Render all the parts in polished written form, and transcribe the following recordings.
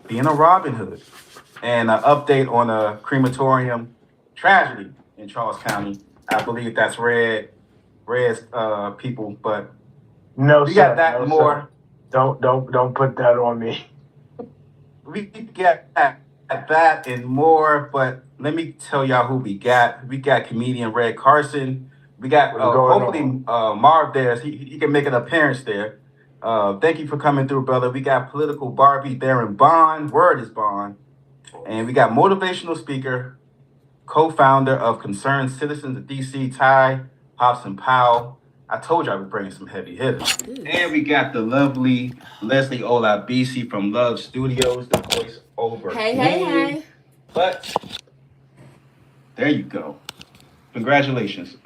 being a Robin Hood, and an update on a crematorium tragedy in Charles County. I believe that's Red's people, but No, we sir. got that No, and sir. more. Don't put that on me. We got that and more, but let me tell y'all who we got. We got comedian Red Carson. We got What's going hopefully on? Marv there. He can make an appearance there. Thank you for coming through, brother. We got political Barbie Darren Bond. Word is Bond. And we got motivational speaker, co-founder of Concerned Citizens of DC, Ty Hobson Powell. I told you I was bringing some heavy hitters. And we got the lovely Leslie Ola BC from Love Studios, the voice over. Hey. But there you go. Congratulations.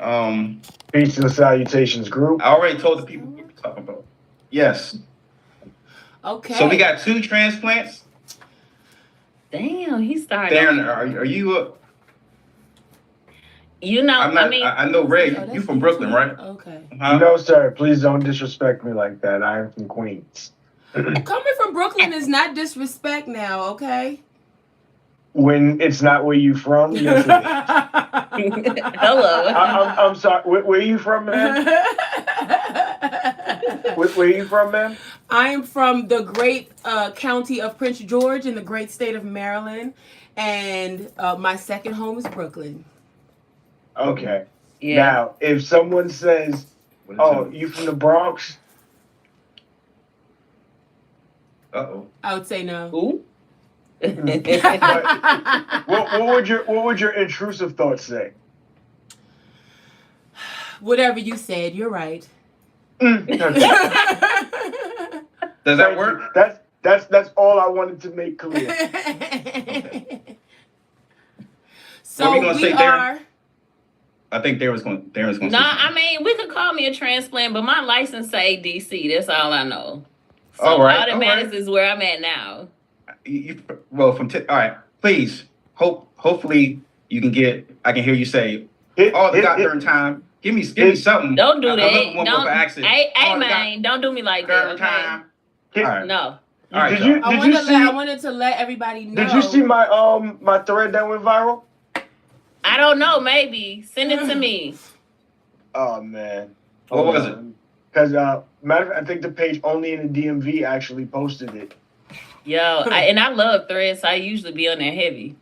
Peace and salutations, group. I already told the people what we're talking about. Yes. Okay. So we got 2 transplants. Damn, he started. Darren, are you? You know, I know Ray. You from Brooklyn, right? Okay. Huh? No, sir. Please don't disrespect me like that. I am from Queens. Coming from Brooklyn is not disrespect now, okay? When it's not where you from, yes, it is. Hello. I'm sorry. Where you from, man? Where you from, man? I am from the great county of Prince George in the great state of Maryland, and my second home is Brooklyn. Okay. Yeah. Now, if someone says, "Oh, you from the Bronx?" Uh-oh. I would say no. Who? What would your intrusive thoughts say? Whatever you said, you're right. Does that work? That's all I wanted to make clear. So What are we gonna say, we Darren? are. I think Darren's going to say No, I something. mean, we could call me a transplant, but my license say DC. That's all I know. So All right, that all matters right. is where I'm at now. All right. Please, hopefully you can I can hear you say, "Oh, the goddamn time. Give me something." Don't do I that. love one Don't. more accent. Hey, Oh, the man, don't do me like that. goddamn Okay? time. All right. No. All right, Did y'all. I wanted to let everybody know. Did you see my my thread that went viral? I don't know. Maybe send it to me. Oh man. What was it? Because matter of fact, I think the page only in the DMV actually posted it. Yo, I love threads. So I usually be on there heavy.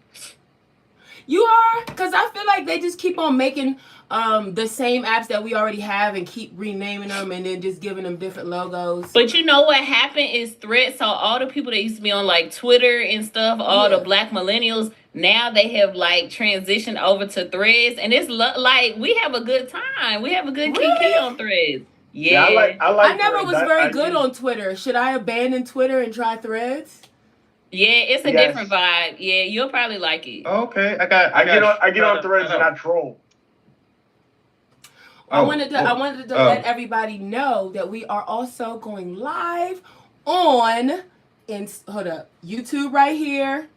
You are? Because I feel like they just keep on making the same apps that we already have and keep renaming them and then just giving them different logos. But you know what happened is Threads. So all the people that used to be on like Twitter and stuff, all the black millennials, now they have like transitioned over to Threads, and it's like we have a good time. We have a good kiki on Threads. Yeah, I never Threads. was very good on Twitter. Should I abandon Twitter and try Threads? Yeah, it's a different vibe. Yeah, you'll probably like it. Okay, I get on Threads and I troll. I wanted to let everybody know that we are also going live on YouTube right here,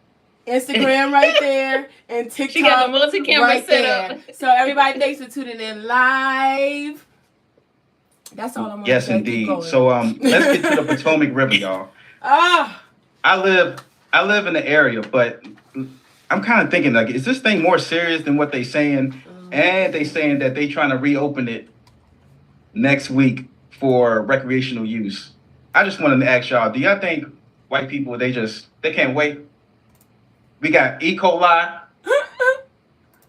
Instagram right there, and TikTok. She got the multi-camera right set there. up. So everybody, thanks for tuning in live. That's all I'm gonna say. Yes, indeed. So let's get to the Potomac River, y'all. I live in the area, but I'm kind of thinking, like, is this thing more serious than what they saying? And they saying that they trying to reopen it next week for recreational use. I just wanted to ask y'all, do y'all think white people, they can't wait? We got E. coli,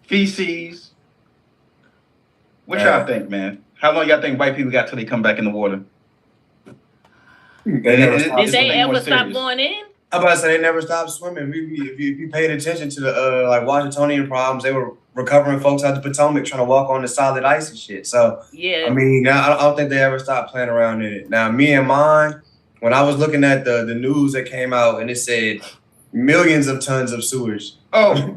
feces. What y'all think, man? How long y'all think white people got till they come back in the water? Did they ever stop going in? I'm about to say they never stopped swimming. If you paid attention to the like Washingtonian problems, they were recovering folks out the Potomac trying to walk on the solid ice and shit. So yeah, I mean, now I don't think they ever stopped playing around in it. Now, me and mine, when I was looking at the news that came out and it said millions of tons of sewage. Oh,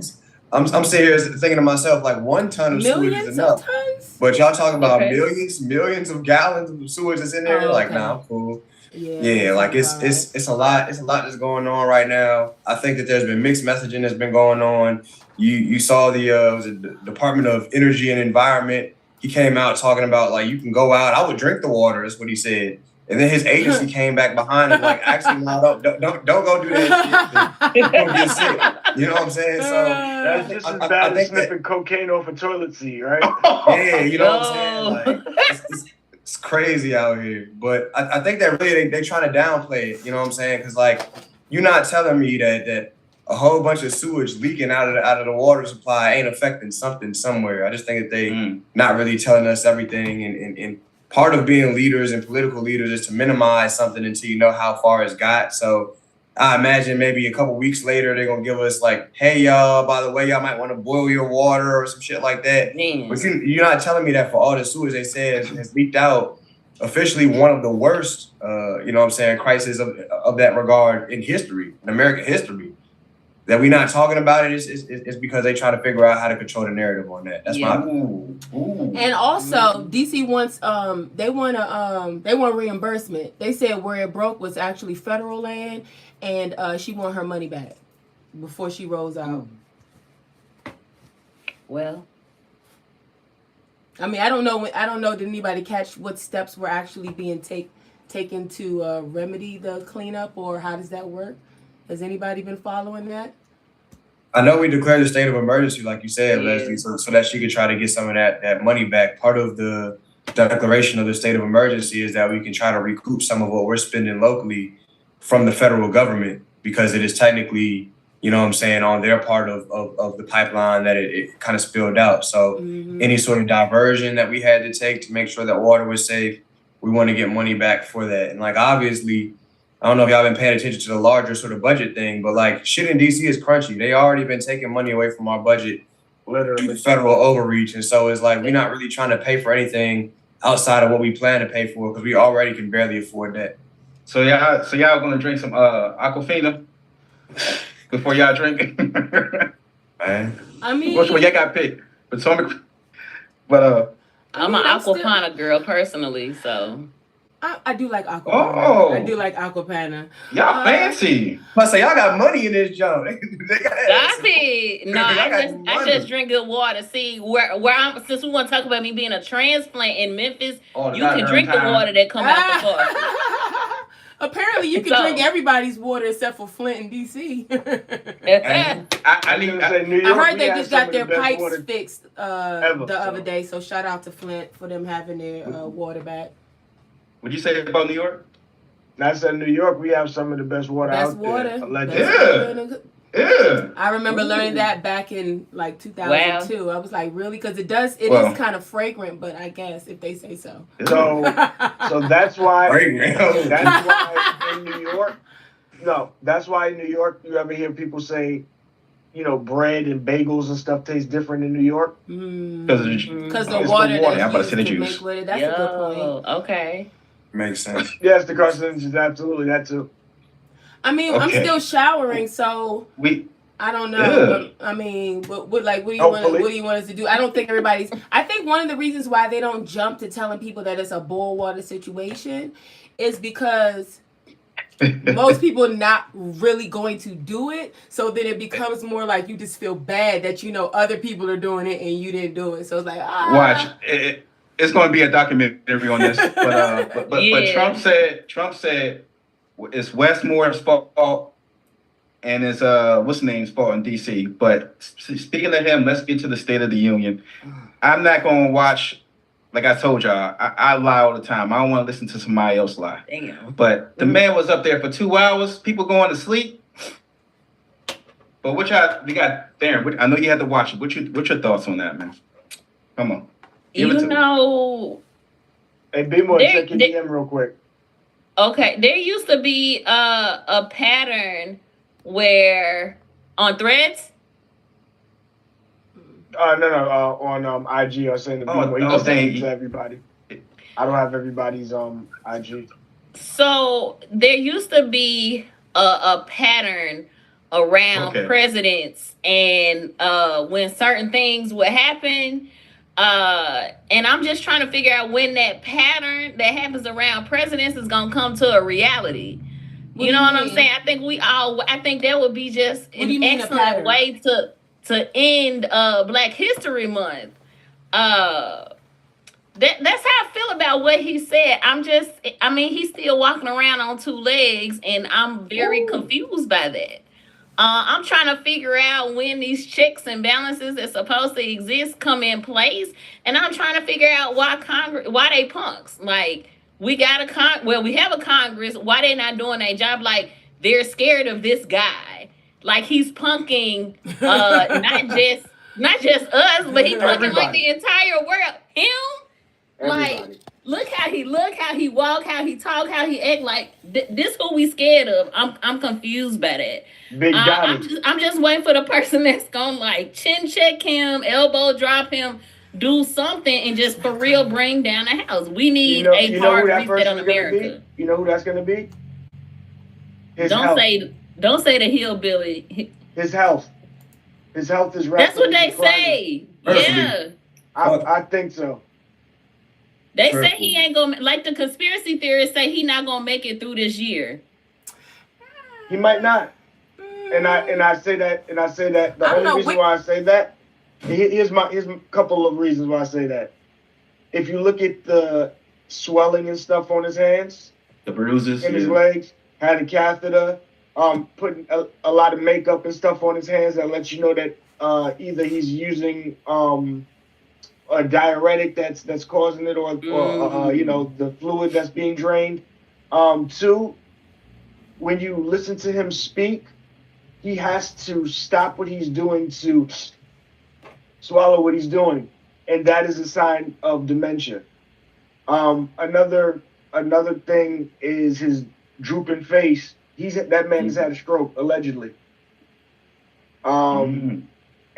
I'm sitting here thinking to myself, like, 1 ton of sewage is enough. Tons? But y'all talking about millions of gallons of sewage that's in there. You're like, nah, I'm cool. Yeah, like it's a lot that's going on right now. I think that there's been mixed messaging that's been going on. You saw the Department of Energy and Environment. He came out talking about, like, you can go out. I would drink the water. That's what he said. And then his agency came back behind him, like, actually, no, don't go do that shit. You're gonna get sick. You know what I'm saying? So that's just as bad as sniffing cocaine off a toilet seat, right? Yeah, you know what I'm saying? Like, it's crazy out here. But I think that really they trying to downplay it. You know what I'm saying? Because like, you're not telling me that a whole bunch of sewage leaking out of the water supply ain't affecting something somewhere. I just think that they not really telling us everything. And part of being leaders and political leaders is to minimize something until you know how far it's got. So I imagine maybe a couple weeks later, they're going to give us like, hey, y'all, by the way, y'all might want to boil your water or some shit like that. But you're not telling me that for all the sewage they say has leaked out, officially one of the worst, you know what I'm saying, crisis of that regard in history, in American history. That we're not talking about it is because they try to figure out how to control the narrative on that. That's my opinion. And also, DC wants they want reimbursement. They said where it broke was actually federal land, and she want her money back before she rolls out. Well, I mean, I don't know. Did anybody catch what steps were actually being taken to remedy the cleanup, or how does that work? Has anybody been following that? I know we declared a state of emergency, like you said, Leslie, so that she could try to get some of that money back. Part of the declaration of the state of emergency is that we can try to recoup some of what we're spending locally from the federal government, because it is technically, you know what I'm saying, on their part of the pipeline that it kind of spilled out. So any sort of diversion that we had to take to make sure that water was safe, we want to get money back for that. And like, obviously, I don't know if y'all been paying attention to the larger sort of budget thing, but like, shit in DC is crunchy. They already been taking money away from our budget, literally federal overreach. And so it's like, we're not really trying to pay for anything outside of what we plan to pay for, because we already can barely afford that. So y'all gonna drink some Aquafina before y'all drink? Man. I mean, which one y'all got picked? Potomac, but I'm an Aquafina girl personally, so. I do like Aquapana. Oh. I do like Aquapana. Y'all fancy. I say y'all got money in this joint. I just drink good water. See, where I'm, since we want to talk about me being a transplant in Memphis, you can drink the water that come out the faucet. Apparently, you can drink everybody's water except for Flint and DC. I heard they just got their pipes fixed the other day. So shout out to Flint for them having their water back. What'd you say about New York? I said New York, we have some of the best water out there. Yeah. I remember learning that back in like 2002. Wow. I was like, really? Because it is kind of fragrant, but I guess if they say so. So that's why in New York, that's why in New York you ever hear people say, you know, bread and bagels and stuff taste different in New York? Because the water that's used to make with it. That's a good point. Okay. Makes sense. Yes, the carcinogens, absolutely, that too. I mean, I'm still showering, so I don't know. I mean, what do you want us to do? I don't think I think one of the reasons why they don't jump to telling people that it's a boil water situation is because most people not really going to do it, so then it becomes more like you just feel bad that you know other people are doing it and you didn't do it. So it's like, watch it. It's going to be a documentary on this, but Trump said it's Westmore's fault and it's what's the name's fault in DC. But speaking of him, let's get to the State of the Union. I'm not going to watch. Like I told y'all, I lie all the time. I don't want to listen to somebody else lie. Damn. But the man was up there for 2 hours. People going to sleep. But we got Darren. I know you had to watch it. What's your thoughts on that, man? Come on. Hey, B-Boy, check your DM real quick. Okay, there used to be a pattern where on Threads. No, on IG, I was saying to everybody. I don't have everybody's IG. So there used to be a pattern around presidents and when certain things would happen. And I'm just trying to figure out when that pattern that happens around presidents is gonna come to a reality. You know what I'm saying? I think that would be just an excellent way to end Black History Month. That's how I feel about what he said. He's still walking around on two legs, and I'm very confused by that. I'm trying to figure out when these checks and balances that's supposed to exist come in place, and I'm trying to figure out why they punks. Like, we got we have a Congress. Why they not doing their job? Like, they're scared of this guy. Like, he's punking not just us, but he's punking like the entire world. Him. Everybody. Like, look how he walk, how he talk, how he act. Like, this who we scared of. I'm confused by that. I'm just waiting for the person that's gonna like chin check him, elbow drop him, do something, and just for real bring down the house. We need a hard reset on America. You know who that's gonna be? Don't say the hillbilly. His health. His health is. That's what they say. Yeah. I think so. They say he ain't gonna, like the conspiracy theorists say, he not gonna make it through this year. He might not. And I say that the only reason why I say that, here's a couple of reasons why I say that. If you look at the swelling and stuff on his hands, the bruises in his legs, had a catheter, putting a lot of makeup and stuff on his hands that lets you know that either he's using a diuretic that's causing it, or the fluid that's being drained. Two, when you listen to him speak, he has to stop what he's doing to swallow what he's doing, and that is a sign of dementia. Another thing is his drooping face. That man has had a stroke, allegedly.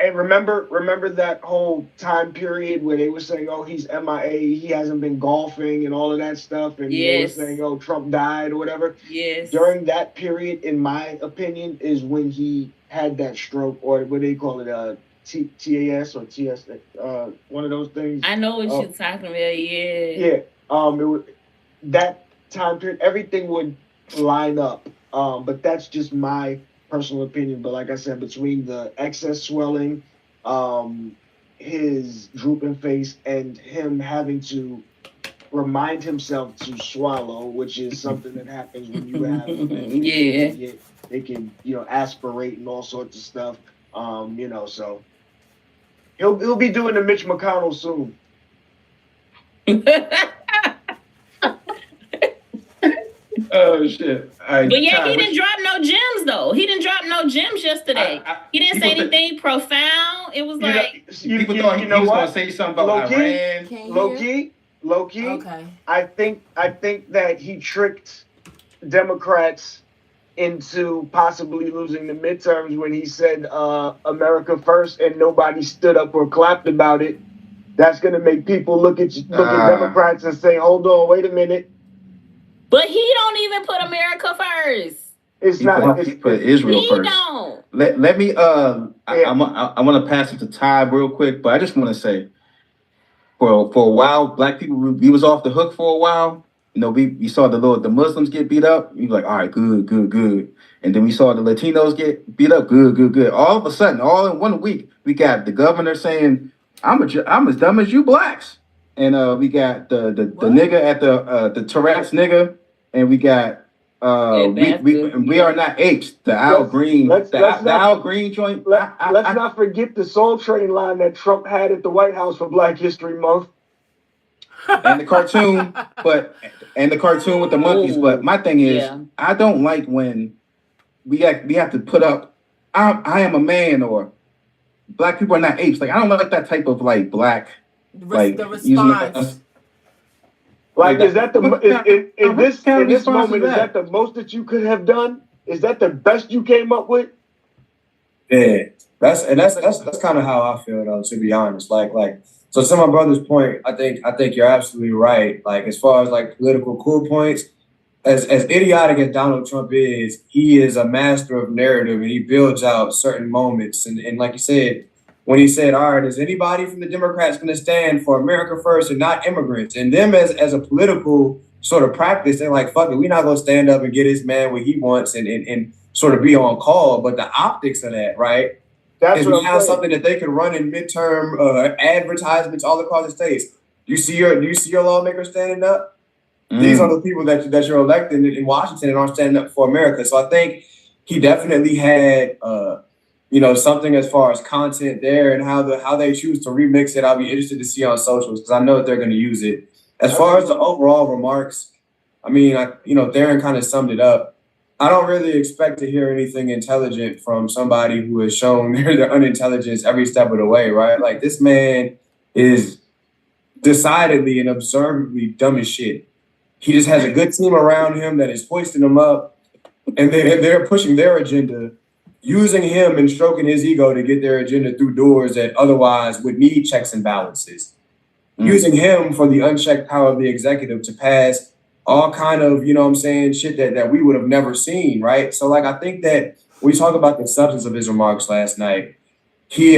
And remember that whole time period where they were saying, "Oh, he's MIA, he hasn't been golfing," and all of that stuff, and they were saying, "Oh, Trump died," or whatever. Yes. During that period, in my opinion, is when he had that stroke, or what do they call it, TAS or TS, one of those things. I know what you're talking about. Yeah. Yeah. It was that time period. Everything would line up. But that's just my personal opinion. But like I said, between the excess swelling, his drooping face, and him having to remind himself to swallow, which is something that happens when you have they can aspirate and all sorts of stuff. So he'll be doing the Mitch McConnell soon. Oh shit! But yeah, he didn't drop no gems though. He didn't drop no gems yesterday. He didn't say anything profound. It was like people thought he was gonna say something about Iran. Low key. Okay. I think that he tricked Democrats into possibly losing the midterms when he said America first, and nobody stood up or clapped about it. That's gonna make people look at Democrats and say, "Hold on, wait a minute." But he don't even put America first. He put Israel first. Don't. Let me I want to pass it to Ty real quick, but I just want to say, for a while, black people, we was off the hook for a while. We saw the Muslims get beat up. We were like, all right, good. And then we saw the Latinos get beat up, good. All of a sudden, all in 1 week, we got the governor saying, I'm as dumb as you blacks. And we got the nigga at the Tourette's nigga. And we got we are not apes. The Al Green, the Al Green joint. Let's not forget the Soul Train line that Trump had at the White House for Black History Month. And the cartoon, with the monkeys. But my thing is, I don't like when we have to put up, I am a man, or black people are not apes. Like, I don't like that type of like black the response. Is that in this moment? Is that the most that you could have done? Is that the best you came up with? Yeah, that's kind of how I feel though. To be honest, so to my brother's point, I think you're absolutely right. Like, as far as like political cool points, as idiotic as Donald Trump is, he is a master of narrative, and he builds out certain moments. And like you said, when he said, all right, is anybody from the Democrats going to stand for America first and not immigrants? And them as a political sort of practice, they're like, fuck it, we're not going to stand up and get this man what he wants and sort of be on call. But the optics of that, right, is we have something that they can run in midterm advertisements all across the states. Do you see your lawmakers standing up? These are the people that you're electing in Washington and aren't standing up for America. So I think he definitely had something as far as content there, and how they choose to remix it. I'll be interested to see on socials because I know that they're going to use it. As far as the overall remarks, I mean, Darren kind of summed it up. I don't really expect to hear anything intelligent from somebody who has shown their unintelligence every step of the way, right? Like, this man is decidedly and observably dumb as shit. He just has a good team around him that is hoisting him up, and they're pushing their agenda, using him and stroking his ego to get their agenda through doors that otherwise would need checks and balances. Using him for the unchecked power of the executive to pass all kind of, shit that we would have never seen, right? So, like, I think that when we talk about the substance of his remarks last night, he,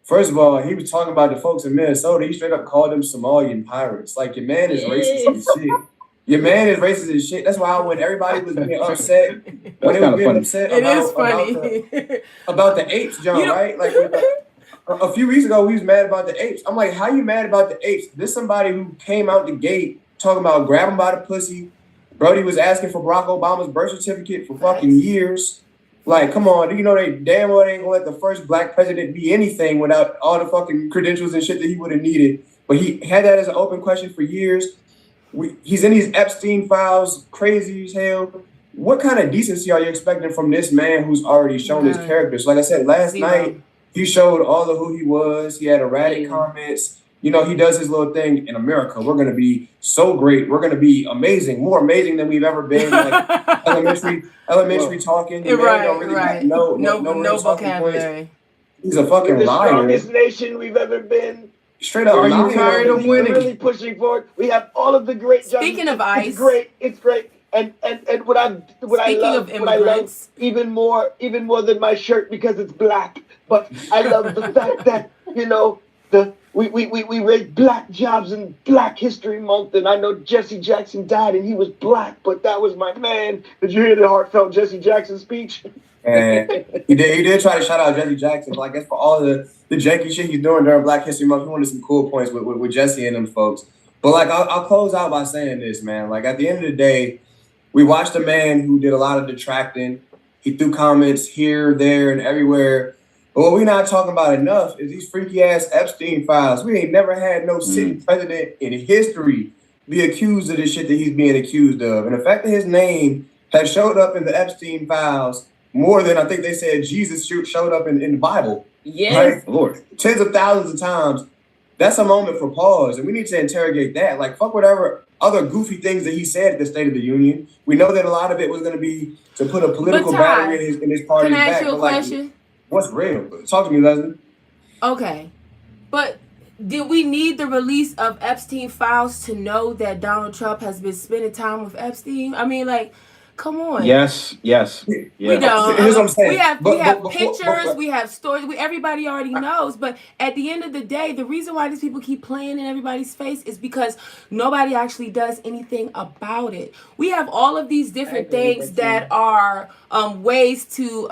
first of all, he was talking about the folks in Minnesota. He straight up called them Somalian pirates. Like, your man is racist as shit. Your man is racist as shit. That's why when everybody was being upset, about the apes, John, right? Like, a few weeks ago, we was mad about the apes. I'm like, how you mad about the apes? This somebody who came out the gate talking about grab him by the pussy. Brody was asking for Barack Obama's birth certificate for fucking years. Like, come on, you know they damn well ain't gonna let the first black president be anything without all the fucking credentials and shit that he would have needed. But he had that as an open question for years. He's in these Epstein files, crazy as hell. What kind of decency are you expecting from this man who's already shown his character? So like I said, last night, he showed all of who he was. He had erratic comments. He does his little thing in America. We're going to be so great. We're going to be amazing, more amazing than we've ever been. Like elementary talking. No vocabulary. He's a fucking liar. The strongest nation we've ever been. Straight up, are you tired of winning? Really pushing forward. We have all of the great jobs. Speaking of ICE, it's great. And what I love even more than my shirt because it's black. But I love the fact that we raise black jobs in Black History Month, and I know Jesse Jackson died and he was black, but that was my man. Did you hear the heartfelt Jesse Jackson speech? And he did try to shout out Jesse Jackson, but I guess for all the janky shit he's doing during Black History Month, he wanted some cool points with Jesse and them folks. But like I'll close out by saying this, man. Like at the end of the day, we watched a man who did a lot of detracting. He threw comments here, there, and everywhere. But what we're not talking about enough is these freaky ass Epstein files. We ain't never had no sitting president in history be accused of the shit that he's being accused of. And the fact that his name has showed up in the Epstein files more than I think they said Jesus showed up in the Bible. Yes. Right? Lord. Tens of thousands of times. That's a moment for pause. And we need to interrogate that. Like, fuck whatever other goofy things that he said at the State of the Union. We know that a lot of it was going to be to put a political battery in his party's back. Can I ask you a question? What's real? Talk to me, Leslie. Okay. But did we need the release of Epstein files to know that Donald Trump has been spending time with Epstein? I mean, like, come on. Yes. We don't. Here's what I'm saying. We have pictures. We have stories. Everybody already knows. But at the end of the day, the reason why these people keep playing in everybody's face is because nobody actually does anything about it. We have all of these different things that are ways to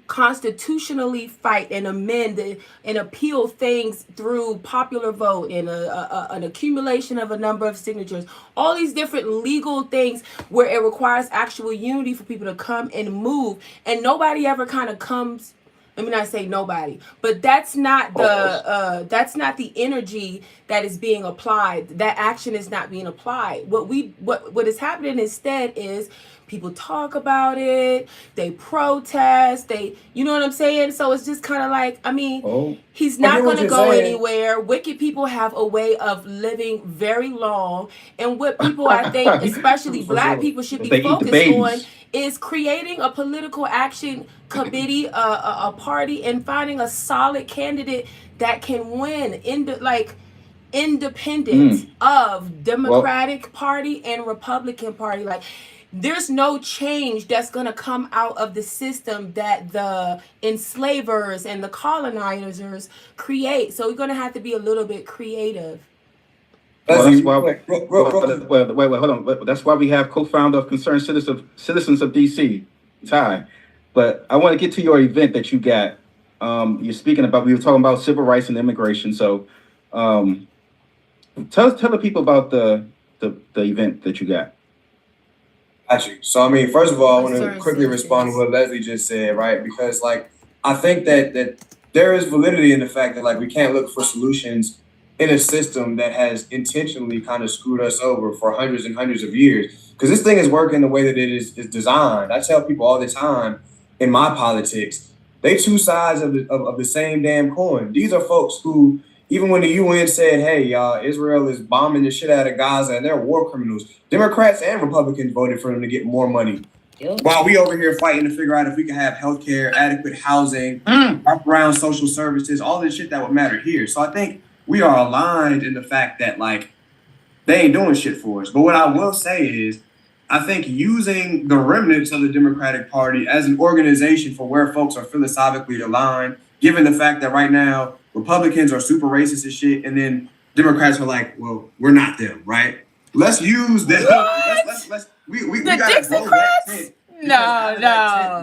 constitutionally fight and amend and appeal things through popular vote and an accumulation of a number of signatures. All these different legal things where it requires actual unity for people to come and move, and nobody ever kind of comes. I mean, I say nobody, but that's not the energy that is being applied. That action is not being applied. What is happening instead is people talk about it, they protest, you know what I'm saying? So it's just kind of like, I mean, he's not going to go anywhere. Wicked people have a way of living very long, and what people, I think, especially black people, should be focused on is creating a political action committee, a party, and finding a solid candidate that can win independent of Democratic Party and Republican Party. Like, there's no change that's going to come out of the system that the enslavers and the colonizers create. So we're going to have to be a little bit creative. Well, that's why. Wait, hold on. That's why we have co-founder of Concerned Citizens of DC, Ty. But I want to get to your event that you got. You're speaking about. We were talking about civil rights and immigration. So Tell the people about the event that you got. Got you. So I mean, first of all, I want to quickly respond to what Leslie just said, right? Because like I think that there is validity in the fact that like we can't look for solutions in a system that has intentionally kind of screwed us over for hundreds and hundreds of years. Because this thing is working the way that it is designed. I tell people all the time in my politics, they two sides of the same damn coin. These are folks who, even when the UN said, hey, Israel is bombing the shit out of Gaza and they're war criminals, Democrats and Republicans voted for them to get more money. Yep. While we over here fighting to figure out if we can have healthcare, adequate housing, wraparound social services, all this shit that would matter here. So I think we are aligned in the fact that like they ain't doing shit for us. But what I will say is, I think using the remnants of the Democratic Party as an organization for where folks are philosophically aligned, given the fact that right now Republicans are super racist as shit, and then Democrats are like, well, we're not them, right? Let's use them. We gotta grow that tent. No.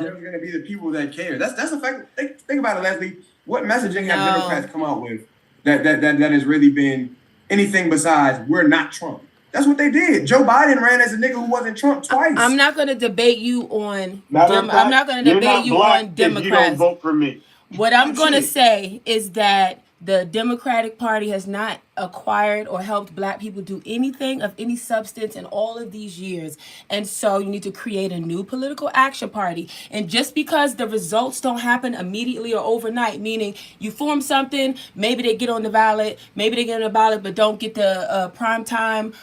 There's gonna be the people that care. That's a fact. Think about it, Leslie. What messaging have Democrats come out with that has really been anything besides we're not Trump? That's what they did. Joe Biden ran as a nigga who wasn't Trump twice. I'm not going to debate you on. I'm not going to debate you on Democrats. You don't vote for me. What I'm going to say is that the Democratic Party has not acquired or helped Black people do anything of any substance in all of these years. And so you need to create a new political action party. And just because the results don't happen immediately or overnight, meaning you form something, maybe they get on the ballot, but don't get the prime time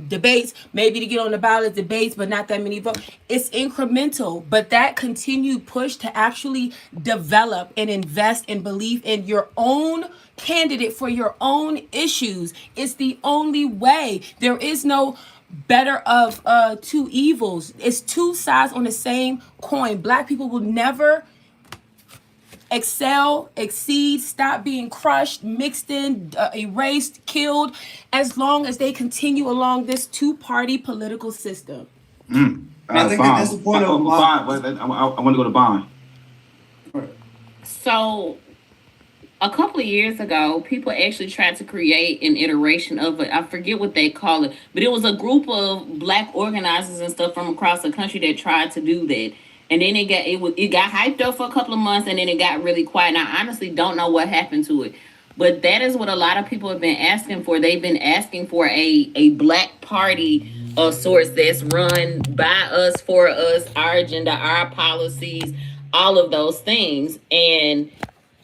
debates, maybe they get on the ballot debates, but not that many votes. It's incremental, but that continued push to actually develop and invest and believe in your own candidate for your own issues is the only way. There is no better of two evils. It's two sides on the same coin. Black people will never excel, exceed, stop being crushed, mixed in, erased, killed, as long as they continue along this two-party political system. I think that's the point of Bond. I want to go to Bond. So a couple of years ago, people actually tried to create an iteration of it. I forget what they call it, but it was a group of Black organizers and stuff from across the country that tried to do that. And then it got hyped up for a couple of months, and then it got really quiet. And I honestly don't know what happened to it. But that is what a lot of people have been asking for. They've been asking for a Black party of sorts that's run by us, for us, our agenda, our policies, all of those things. And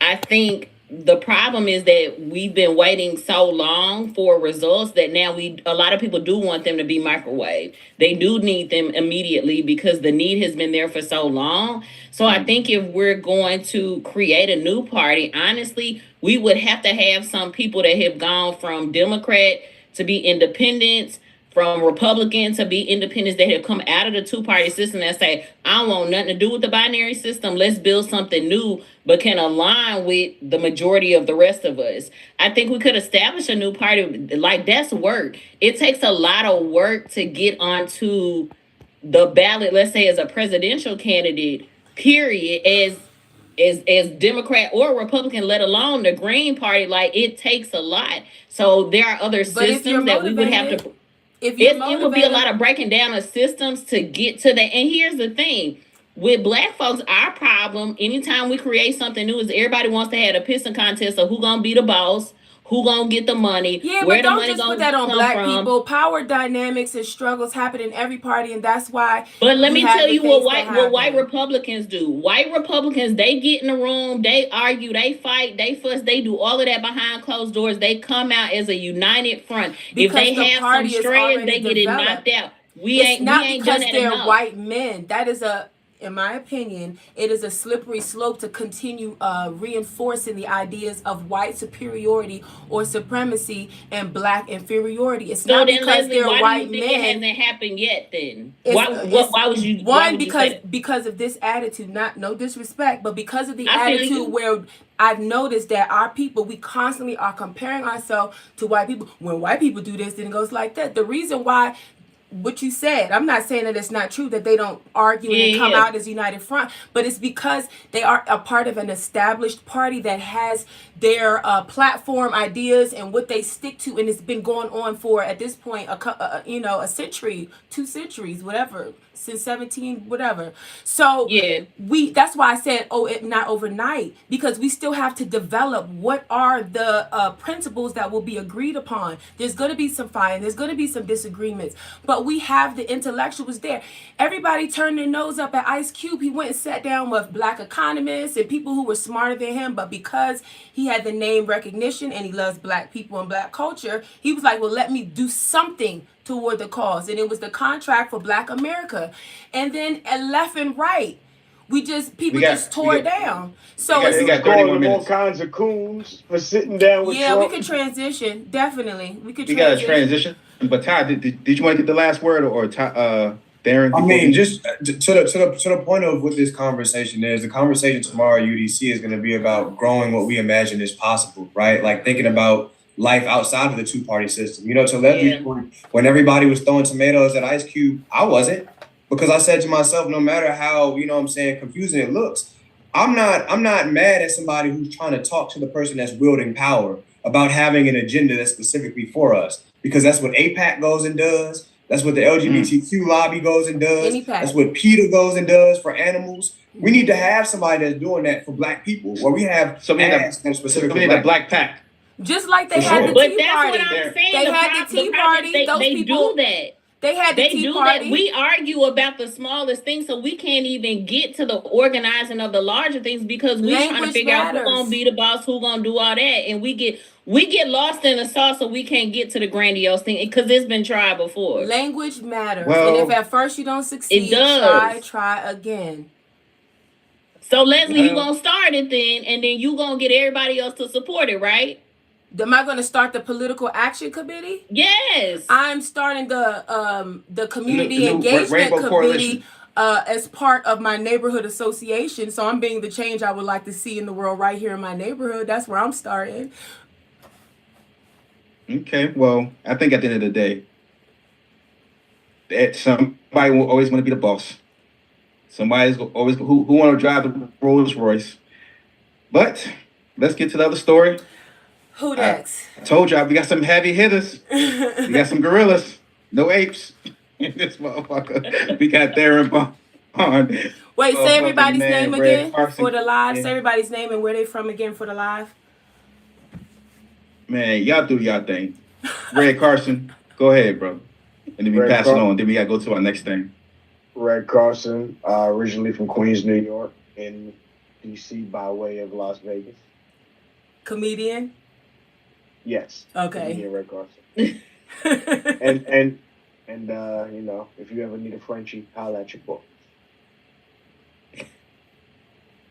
I think the problem is that we've been waiting so long for results that now a lot of people do want them to be microwaved. They do need them immediately because the need has been there for so long. So I think if we're going to create a new party, honestly, we would have to have some people that have gone from Democrat to be independents, from Republican to be independents, that have come out of the two-party system and say, I don't want nothing to do with the binary system. Let's build something new, but can align with the majority of the rest of us. I think we could establish a new party. Like, that's work. It takes a lot of work to get onto the ballot, let's say as a presidential candidate, period, as Democrat or Republican, let alone the Green Party. Like, it takes a lot. So there are other systems that we would have to... It would be a lot of breaking down of systems to get to that. And here's the thing. With Black folks, our problem, anytime we create something new, is everybody wants to have a pissing contest of who gonna be the boss, who gonna get the money, where the money gonna come from. Yeah, but don't just put that on Black people. Power dynamics and struggles happen in every party, and that's why. But let me tell you what white Republicans do. White Republicans, they get in the room, they argue, they fight, they fuss, they do all of that behind closed doors. They come out as a united front. Because if they have some strays, they get it knocked out. We ain't done that because they're enough. White men. That is in my opinion, it is a slippery slope to continue reinforcing the ideas of white superiority or supremacy and Black inferiority. It's not because they're white men. It hasn't happened yet. Then why would you? Because of this attitude. No disrespect, but because of the attitude where I've noticed that our people, we constantly are comparing ourselves to white people. When white people do this, then it goes like that. The reason why what you said. I'm not saying that it's not true that they don't argue and come out as united front, but it's because they are a part of an established party that has their platform, ideas, and what they stick to, and it's been going on for, at this point, a century, 2 centuries, whatever, since 17 whatever. So that's why I said not overnight, because we still have to develop what are the principles that will be agreed upon. There's going to be some fighting, there's going to be some disagreements, but we have the intellectuals there. Everybody turned their nose up at Ice Cube. He went and sat down with black economists and people who were smarter than him, but because he had the name recognition and he loves black people and black culture, he was like, well, let me do something toward the cause. And it was the contract for Black America. And then left and right, people just tore it down. So we got 30 more minutes. All kinds of coons for sitting down with Trump. We could transition. Definitely. We got to transition. But Ty, did you want to get the last word, or Darren? I mean, just to the point of what this conversation is. The conversation tomorrow at UDC is going to be about growing what we imagine is possible, right? Like thinking about life outside of the two-party system. You know, to Leslie's point, when everybody was throwing tomatoes at Ice Cube, I wasn't, because I said to myself, no matter how, confusing it looks, I'm not mad at somebody who's trying to talk to the person that's wielding power about having an agenda that's specifically for us, because that's what AIPAC goes and does. That's what the LGBTQ lobby goes and does. That's what PETA goes and does for animals. We need to have somebody that's doing that for black people, where we have specifically the Black Pack. Just like they had the Tea Party. What I'm saying. They had the Tea Party. They do that. They had the Tea Party. That. We argue about the smallest things, so we can't even get to the organizing of the larger things, because we're trying to figure out who's gonna be the boss, who's gonna do all that, and we get lost in the sauce, so we can't get to the grandiose thing, because it's been tried before. Language matters, and if at first you don't succeed, try again. So Leslie, you gonna start it then, and then you gonna get everybody else to support it, right? Am I going to start the political action committee? Yes. I'm starting the community engagement committee as part of my neighborhood association. So I'm being the change I would like to see in the world right here in my neighborhood. That's where I'm starting. Okay. Well, I think at the end of the day, that somebody will always want to be the boss. Somebody's always who want to drive the Rolls Royce. But let's get to the other story. Who next? I told y'all we got some heavy hitters. We got some gorillas, no apes in this motherfucker. We got Darren Bond. Wait, say everybody's name again for the live. Say everybody's name and where they from again for the live. Man, y'all do y'all thing. Red Carson, go ahead, bro. And then we pass it on. Then we gotta go to our next thing. Red Carson, originally from Queens, New York, in DC by way of Las Vegas. Comedian. Yes. Okay. Yeah, Red Carson. and if you ever need a Frenchie, holla at your book.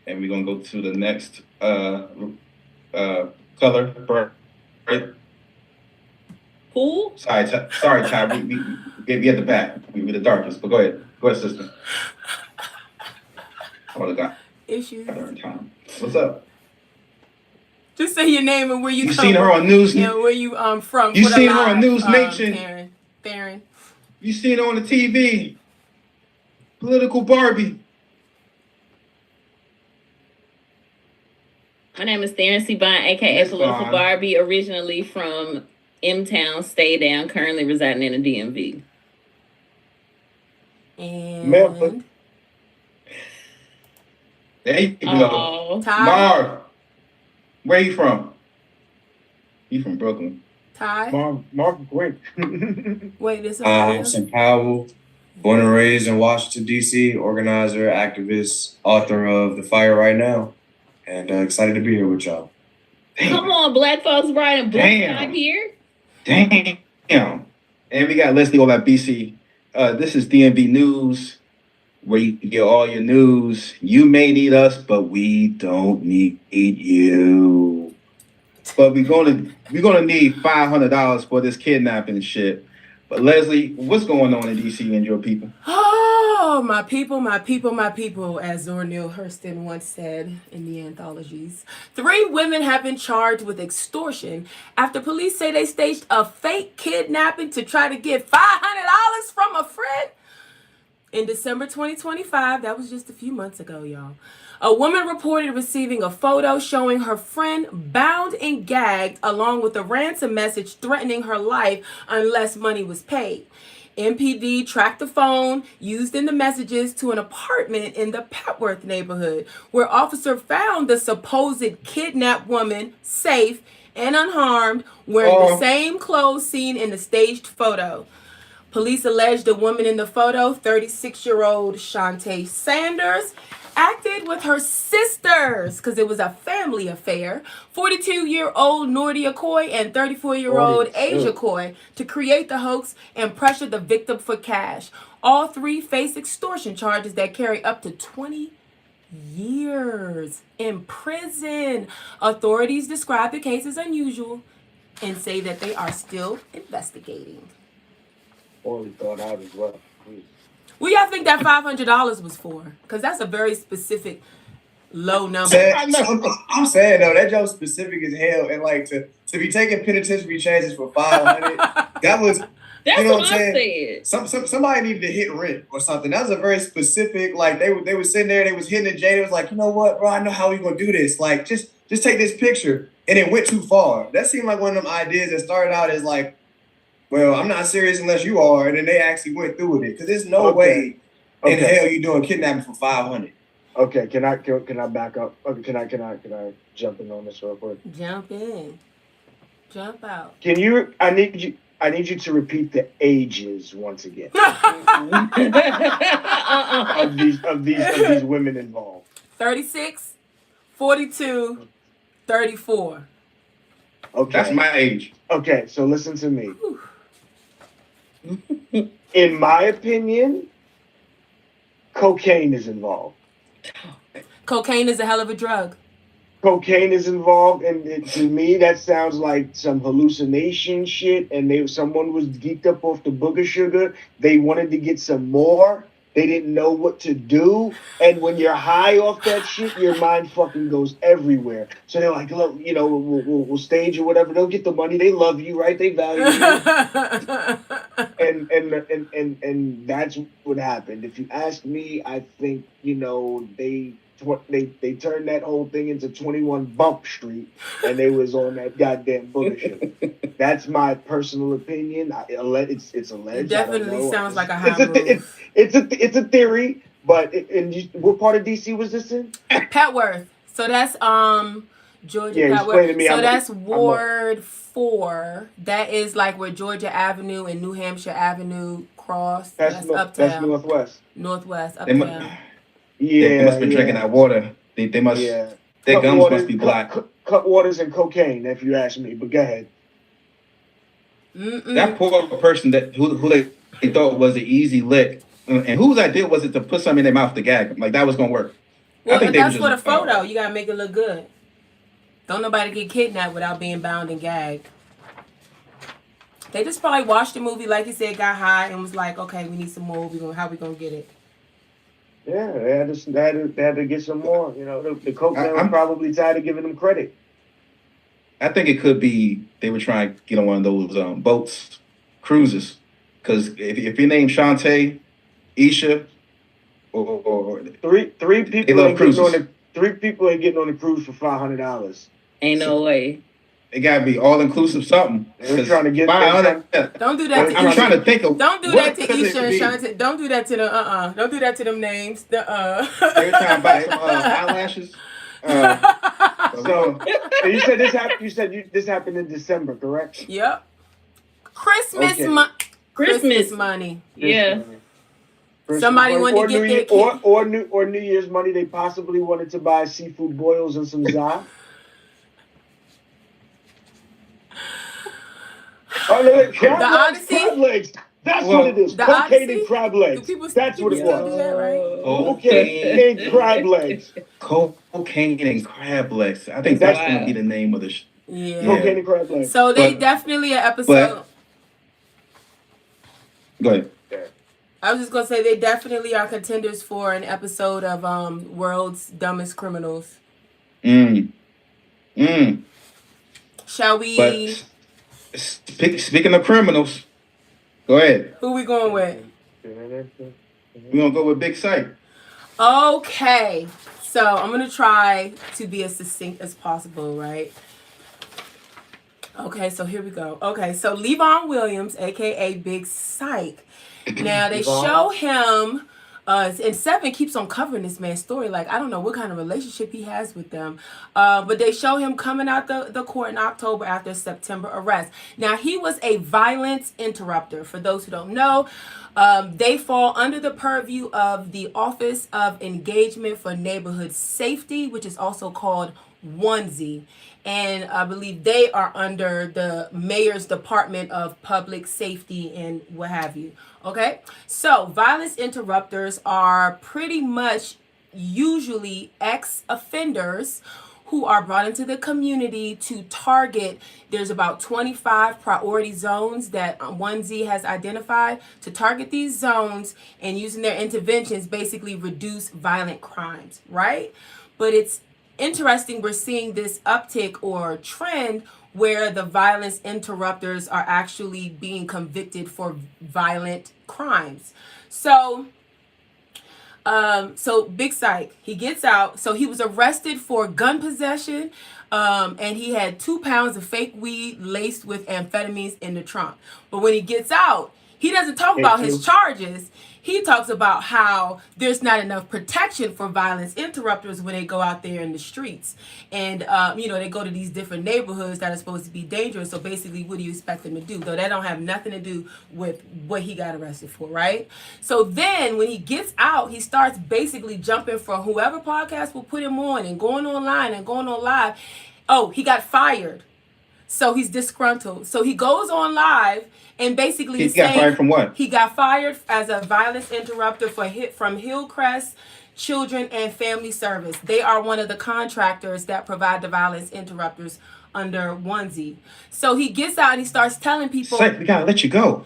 And we're gonna go to the next color. Right? Who? Sorry, Ty. We at the back. We the darkest. But go ahead, sister. Oh, God. Issues. What's up? Just say your name and where you come seen her on News. Yeah, where you from. You seen her on News Nation. Theron. You seen her on the TV. Political Barbie. My name is Theron C. Bond, aka Political Barbie, originally from M-Town, Stay Down, currently residing in the DMV. And there you go. Marv. Where you from? You from Brooklyn. Ty? Marv Quick. Wait, this is St. Powell, born and raised in Washington, D.C., organizer, activist, author of The Fire Right Now, and excited to be here with y'all. Come on, Black folks riding black here. Damn. And we got Leslie over at BC. This is DMV News, where you can get all your news. You may need us, but we don't need you. But we're gonna need $500 for this kidnapping shit. But Leslie, what's going on in DC and your people? Oh, Oh, my people, my people, my people, as Zora Neale Hurston once said in the anthologies. 3 women have been charged with extortion after police say they staged a fake kidnapping to try to get $500 from a friend. In December 2025, that was just a few months ago, y'all, a woman reported receiving a photo showing her friend bound and gagged along with a ransom message threatening her life unless money was paid. MPD tracked the phone used in the messages to an apartment in the Petworth neighborhood, where officers found the supposed kidnapped woman safe and unharmed, wearing the same clothes seen in the staged photo. Police alleged the woman in the photo, 36-year-old Shantae Sanders, acted with her sisters, because it was a family affair, 42-year-old Nordia Coy and 34-year-old Asia Coy, to create the hoax and pressure the victim for cash. All 3 face extortion charges that carry up to 20 years in prison. Authorities describe the case as unusual and say that they are still investigating. Poorly thought out as well. What y'all think that $500 was for? Because that's a very specific low number. I'm saying though, that joke specific as hell, and like to be taking penitentiary changes for $500, that was. That's you know what I said. Somebody needed to hit rent or something. That was a very specific. Like they were sitting there, they was hitting the J. It was like, you know what, bro? I know how we gonna do this. Like just take this picture, and it went too far. That seemed like one of them ideas that started out as like, well, I'm not serious unless you are, and then they actually went through with it. Because there's no way in hell you doing kidnapping for $500. Okay, can I back up? Okay, can I jump in on this real quick? Jump in, jump out. Can you? I need you to repeat the ages once again of these women involved. 36, 42, 34. Okay, That's my age. Okay, so listen to me. In my opinion, cocaine is involved. Cocaine is a hell of a drug. Cocaine is involved, and to me, that sounds like some hallucination shit. And someone was geeked up off the booger sugar. They wanted to get some more. They didn't know what to do. And when you're high off that shit, your mind fucking goes everywhere. So they're like, look, you know, we'll stage or whatever. They'll get the money. They love you, right? They value you. and that's what happened. If you ask me, I think, you know, they turned that whole thing into 21 Bump Street, and they was on that goddamn bullshit. That's my personal opinion. It's alleged. It definitely sounds like a high move. It's a theory, but what part of DC was this in? Petworth. So that's Georgia. Yeah, explain to me. So that's Ward 4. That is like where Georgia Avenue and New Hampshire Avenue cross. That's uptown. That's northwest. Northwest, uptown. They must be drinking that water. They must. Yeah. Their gums must be black. Cut waters and cocaine, if you ask me. But go ahead. That poor person who they thought was an easy lick, and whose idea was it to put something in their mouth to gag them? Like that was gonna work. Well, but that's for the photo. You gotta make it look good. Don't nobody get kidnapped without being bound and gagged. They just probably watched the movie, like you said, got high, and was like, okay, we need some more. How we gonna get it? Yeah, they had to get some more. You know, the coke man was probably tired of giving them credit. I think it could be they were trying to get on one of those boats, cruises. Because if your name's Shantae, Isha, or three people ain't getting on the cruise for $500. Ain't no way. It gotta be all inclusive something. They're trying to get. Don't do that. I'm trying to think of. Don't do that to Isha and Shantae. Don't do that to them. Don't do that to them names. They were trying to buy some eyelashes. So you said this happened. You said this happened in December, correct? Yep. Christmas money. Yeah. Somebody wanted to get their kid. Or New Year's money. They possibly wanted to buy seafood boils and some za. Crab legs. That's what it is. Cocaine and crab legs. That's what it was. Cocaine and crab legs. Cocaine and crab legs. I think that's going to be the name of the show. Yeah. Cocaine and crab legs. So they definitely an episode. Go ahead. I was just gonna say they definitely are contenders for an episode of World's Dumbest Criminals. Shall we? But speaking of criminals, go ahead. Who we going with? We're gonna go with Big Psych. Okay, so I'm gonna try to be as succinct as possible, right? Okay, so here we go. Okay, so Levon Williams, aka Big Psych. Now they show him, and Seven keeps on covering this man's story. Like, I don't know what kind of relationship he has with them. But they show him coming out the court in October after September arrest. Now, he was a violence interrupter. For those who don't know, they fall under the purview of the Office of Engagement for Neighborhood Safety, which is also called ONESI. And I believe they are under the mayor's Department of Public Safety and what have you. Okay, so violence interrupters are pretty much usually ex-offenders who are brought into the community to target. There's about 25 priority zones that ONESI has identified to target these zones, and using their interventions basically reduce violent crimes, right? But it's interesting, we're seeing this uptick or trend where the violence interrupters are actually being convicted for violent crimes. So Big Psych, he gets out. So he was arrested for gun possession, and he had 2 pounds of fake weed laced with amphetamines in the trunk. But when he gets out, he doesn't talk about his charges. He talks about how there's not enough protection for violence interrupters when they go out there in the streets. And, they go to these different neighborhoods that are supposed to be dangerous. So basically, what do you expect them to do? Though that don't have nothing to do with what he got arrested for, right? So then when he gets out, he starts basically jumping from whoever podcast will put him on and going online and going on live. Oh, he got fired. So he's disgruntled. So he goes on live and basically he got fired from what? He got fired as a violence interrupter from Hillcrest Children and Family Service. They are one of the contractors that provide the violence interrupters under ONESI. So he gets out and he starts telling people, we gotta let you go.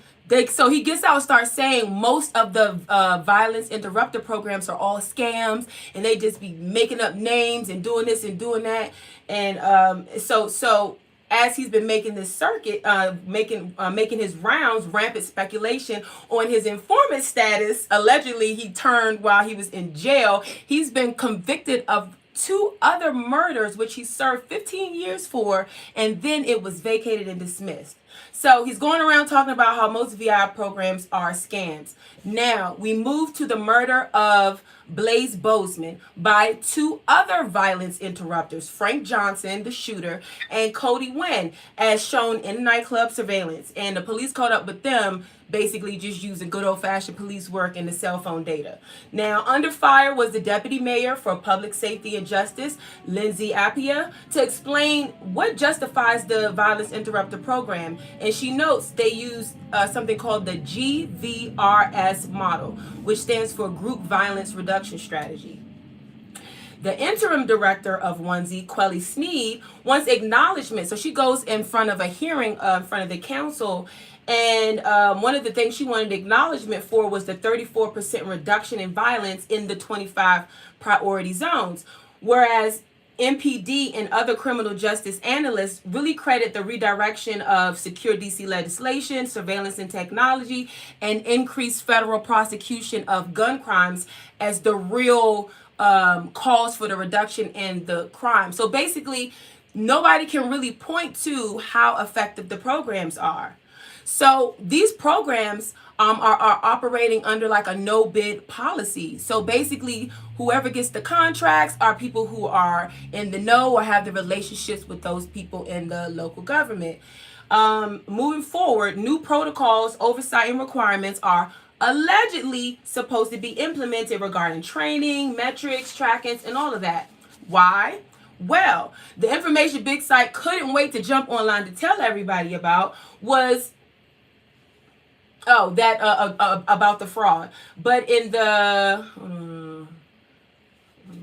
So he gets out and starts saying most of the violence interrupter programs are all scams, and they just be making up names and doing this and doing that. And so as he's been making this circuit, making his rounds, rampant speculation on his informant status. Allegedly, he turned while he was in jail. He's been convicted of 2 other murders, which he served 15 years for, and then it was vacated and dismissed. So he's going around talking about how most VI programs are scams. Now, we move to the murder of Blaze Bozeman by 2 other violence interrupters, Frank Johnson, the shooter, and Cody Wynn, as shown in nightclub surveillance. And the police caught up with them basically just using good old-fashioned police work and the cell phone data. Now, under fire was the Deputy Mayor for Public Safety and Justice, Lindsay Appia, to explain what justifies the violence interrupter program. And she notes they use something called the GVRS model, which stands for Group Violence Reduction Strategy. The interim director of ONESI, Quelly Sneed, wants acknowledgement. So she goes in front of a hearing in front of the council, and one of the things she wanted acknowledgement for was the 34% reduction in violence in the 25 priority zones. Whereas MPD and other criminal justice analysts really credit the redirection of secure DC legislation, surveillance and technology, and increased federal prosecution of gun crimes as the real cause for the reduction in the crime. So basically, nobody can really point to how effective the programs are. So these programs are operating under like a no bid policy. So basically, whoever gets the contracts are people who are in the know or have the relationships with those people in the local government. Moving forward, new protocols, oversight, and requirements are allegedly supposed to be implemented regarding training, metrics, trackings, and all of that. Why? Well, the information Big Psych couldn't wait to jump online to tell everybody about was about the fraud. But in the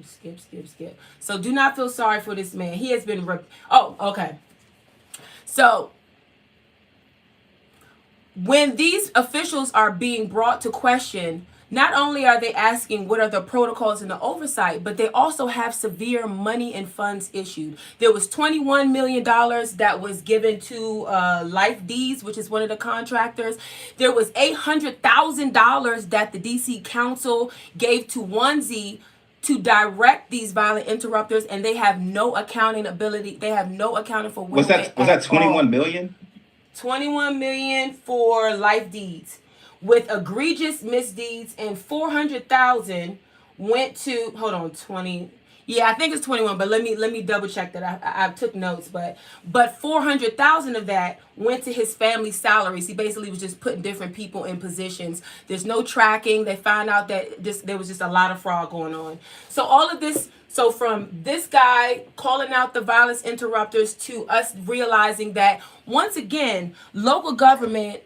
skip. So do not feel sorry for this man. He has been okay. So when these officials are being brought to question, not only are they asking what are the protocols and the oversight, but they also have severe money and funds issued. There was $21 million that was given to Life Deeds, which is one of the contractors. There was $800,000 that the DC Council gave to Onesie to direct these violent interrupters, and they have no accounting ability. They have no accounting for was that 21 million? 21 million for Life Deeds, with egregious misdeeds, and 400,000 went to 20. Yeah, I think it's 21, but let me double check that. I took notes, but 400,000 of that went to his family's salaries. He basically was just putting different people in positions. There's no tracking. They found out that there was just a lot of fraud going on. So all of this. So from this guy calling out the violence interrupters to us realizing that once again, local government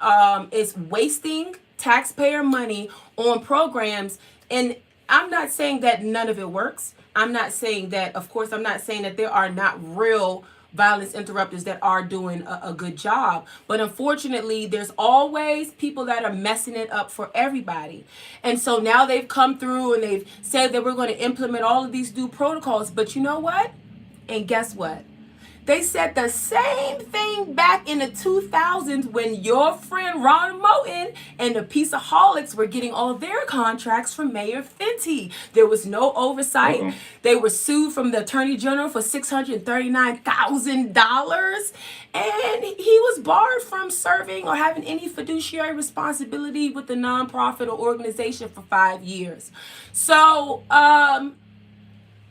is wasting taxpayer money on programs. And I'm not saying that none of it works. I'm not saying that, of course, I'm not saying that there are not real violence interrupters that are doing a good job. But unfortunately, there's always people that are messing it up for everybody. And so now they've come through and they've said that we're going to implement all of these new protocols. But you know what? And guess what? They said the same thing back in the 2000s when your friend Ron Moten and the Pieceaholics were getting all their contracts from Mayor Fenty. There was no oversight. Uh-oh. They were sued from the Attorney General for $639,000. And he was barred from serving or having any fiduciary responsibility with the nonprofit or organization for 5 years. So,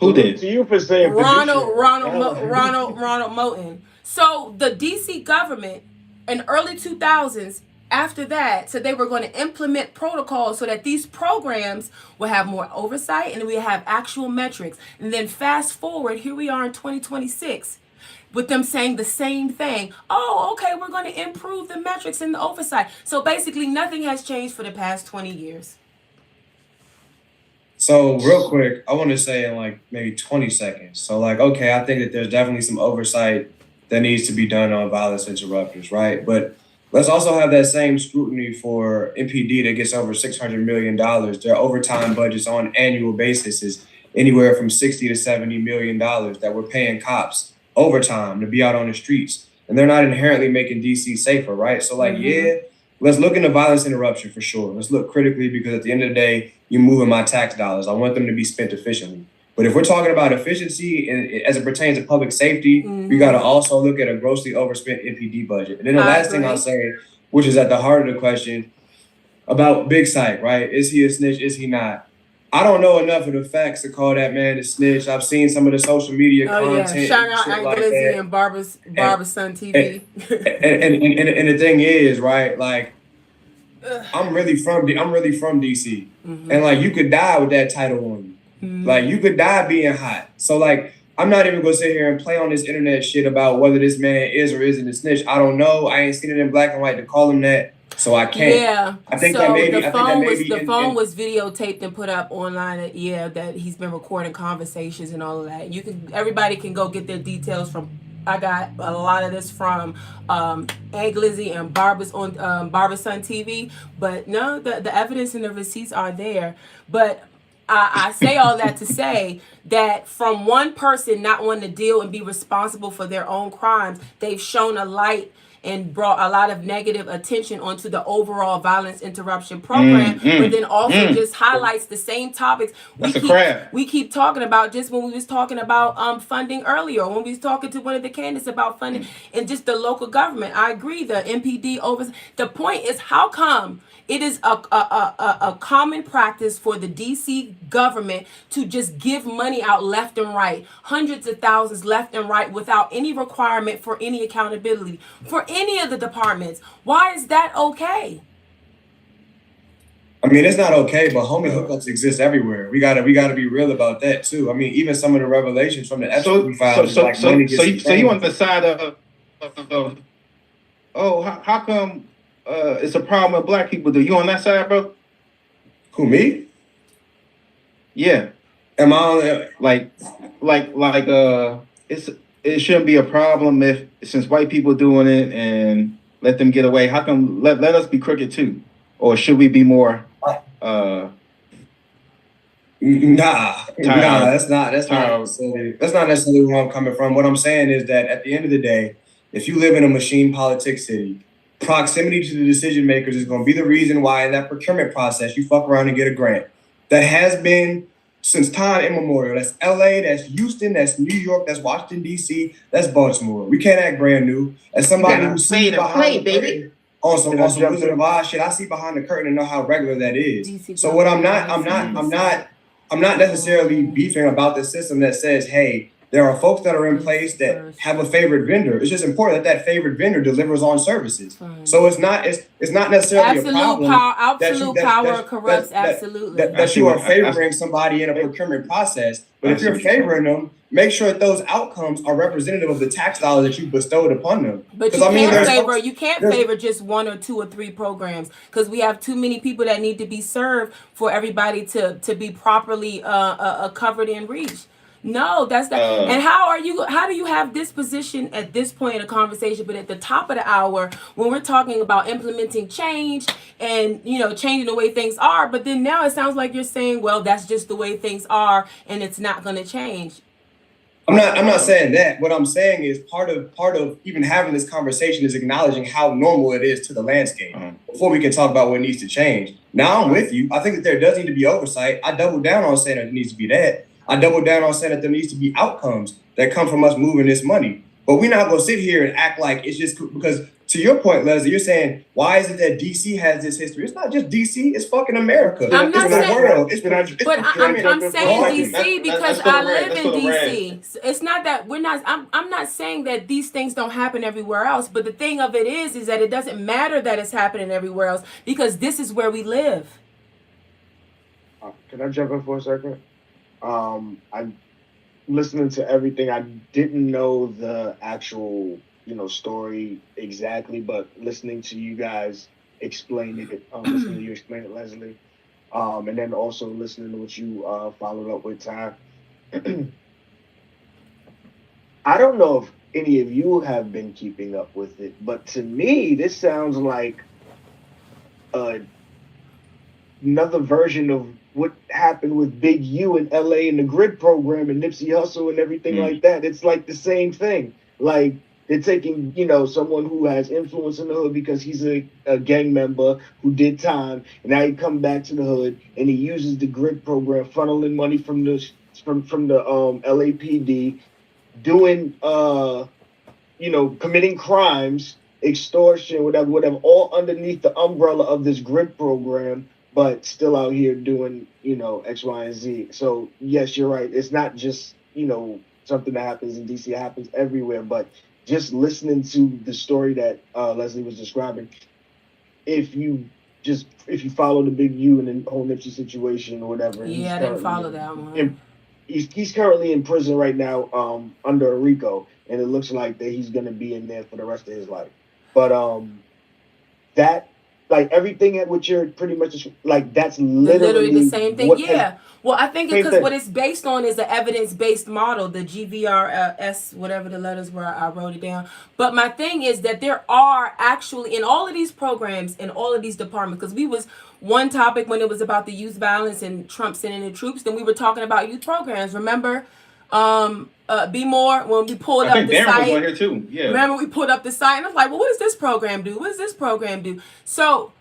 who did? To you for saying Ronald Moten. So the DC government in early 2000s, after that, said they were going to implement protocols so that these programs will have more oversight and we have actual metrics. And then fast forward, here we are in 2026 with them saying the same thing. Oh, okay, we're going to improve the metrics and the oversight. So basically nothing has changed for the past 20 years. So real quick, I want to say in like maybe 20 seconds. So like, okay, I think that there's definitely some oversight that needs to be done on violence interrupters, right? But let's also have that same scrutiny for MPD that gets over $600 million. Their overtime budgets on an annual basis is anywhere from $60 to $70 million that we're paying cops overtime to be out on the streets. And they're not inherently making DC safer, right? So like, yeah, let's look into violence interruption for sure. Let's look critically because at the end of the day, you're moving my tax dollars. I want them to be spent efficiently. But if we're talking about efficiency and as it pertains to public safety, we got to also look at a grossly overspent MPD budget. And then the last thing I'll say, which is at the heart of the question about Big Syke, right? Is he a snitch? Is he not? I don't know enough of the facts to call that man a snitch. I've seen some of the social media content. Yeah. Shout out Aunt Glizzy and Barbara's Son TV. And the thing is, right, like, I'm really from DC. And like you could die with that title on you. Like you could die being hot. So like I'm not even gonna sit here and play on this internet shit about whether this man is or isn't a snitch. I don't know. I ain't seen it in black and white to call him that. So I can't. Yeah. I think so that maybe the phone was videotaped and put up online. That he's been recording conversations and all of that. Everybody can go get their details from. I got a lot of this from Aunt Glizzy and Barbara's Son TV. But no, the evidence and the receipts are there. But I say all that to say that from one person not wanting to deal and be responsible for their own crimes, they've shown a light and brought a lot of negative attention onto the overall violence interruption program, but then also just highlights the same topics we keep talking about. Just when we was talking about funding earlier, when we was talking to one of the candidates about funding and just the local government. I agree, the MPD over. The point is, how come it is a common practice for the DC government to just give money out left and right, hundreds of thousands left and right, without any requirement for any accountability for any of the departments? Why is that okay? I mean, it's not okay, but homie hookups exist everywhere. We gotta be real about that too. I mean, even some of the revelations from the Epstein files. So you on the side of how come it's a problem with black people? Do you on that side, bro? Who, me? Yeah. Am I on it shouldn't be a problem since white people doing it, and let them get away? How come let us be crooked too? Or should we be more that's not necessarily where I'm coming from. What I'm saying is that at the end of the day, if you live in a machine politics city, proximity to the decision makers is going to be the reason why in that procurement process you fuck around and get a grant. That has been since time immemorial. That's LA, that's Houston, that's New York, that's Washington, D.C., that's Baltimore. We can't act brand new. As somebody who sees behind the curtain, on some Wizard of Oz shit, I see behind the curtain and know how regular that is. So what I'm not necessarily beefing about the system that says, hey, there are folks that are in place that have a favorite vendor. It's just important that favorite vendor delivers on services. So it's not necessarily a problem. Absolute power corrupts absolutely. That you are favoring somebody in a procurement process. But if you're favoring them, make sure that those outcomes are representative of the tax dollars that you bestowed upon them. But you can't favor just one or two or three programs because we have too many people that need to be served for everybody to be properly covered and reached. No, that's not. And how do you have this position at this point in a conversation, but at the top of the hour when we're talking about implementing change and, changing the way things are, but then now it sounds like you're saying, well, that's just the way things are and it's not going to change. I'm not saying that. What I'm saying is part of even having this conversation is acknowledging how normal it is to the landscape before we can talk about what needs to change. Now I'm with you. I think that there does need to be oversight. I double down on saying that there needs to be that. I double down on saying that there needs to be outcomes that come from us moving this money. But we're not going to sit here and act like it's just because, to your point, Leslie, you're saying, why is it that D.C. has this history? It's not just D.C., it's fucking America. I'm not saying, I'm saying D.C. because I live in D.C. It's not that I'm not saying that these things don't happen everywhere else, but the thing of it is that it doesn't matter that it's happening everywhere else because this is where we live. Can I jump in for a second? I'm listening to everything. I didn't know the actual, story exactly, but listening to you guys explain it, listening to you explain it, Leslie, and then also listening to what you followed up with, Ty. I don't know if any of you have been keeping up with it, but to me, this sounds like another version of what happened with Big U in LA and the grid program and Nipsey Hussle and everything like that. It's like the same thing. Like they're taking, someone who has influence in the hood because he's a gang member who did time, and now he come back to the hood and he uses the grid program, funneling money from the LAPD, doing committing crimes, extortion, whatever, all underneath the umbrella of this grid program, but still out here doing, X, Y, and Z. So, yes, you're right. It's not just, something that happens in D.C. It happens everywhere. But just listening to the story that Leslie was describing, if you follow the Big U and the whole Nipsey situation or whatever. Yeah, I didn't follow that one. He's currently in prison right now under a RICO, and it looks like that he's going to be in there for the rest of his life. But that... like everything at which you're pretty much like that's literally the same thing. Yeah. Well, I think because what it's based on is an evidence-based model, the GVRS, whatever the letters were, I wrote it down. But my thing is that there are actually in all of these programs, in all of these departments, because we was one topic when it was about the youth violence and Trump sending the troops, then we were talking about youth programs. Remember? Be More when we pulled up the site. Was on here too. Yeah. Remember we pulled up the site and I was like, well, what does this program do? What does this program do? So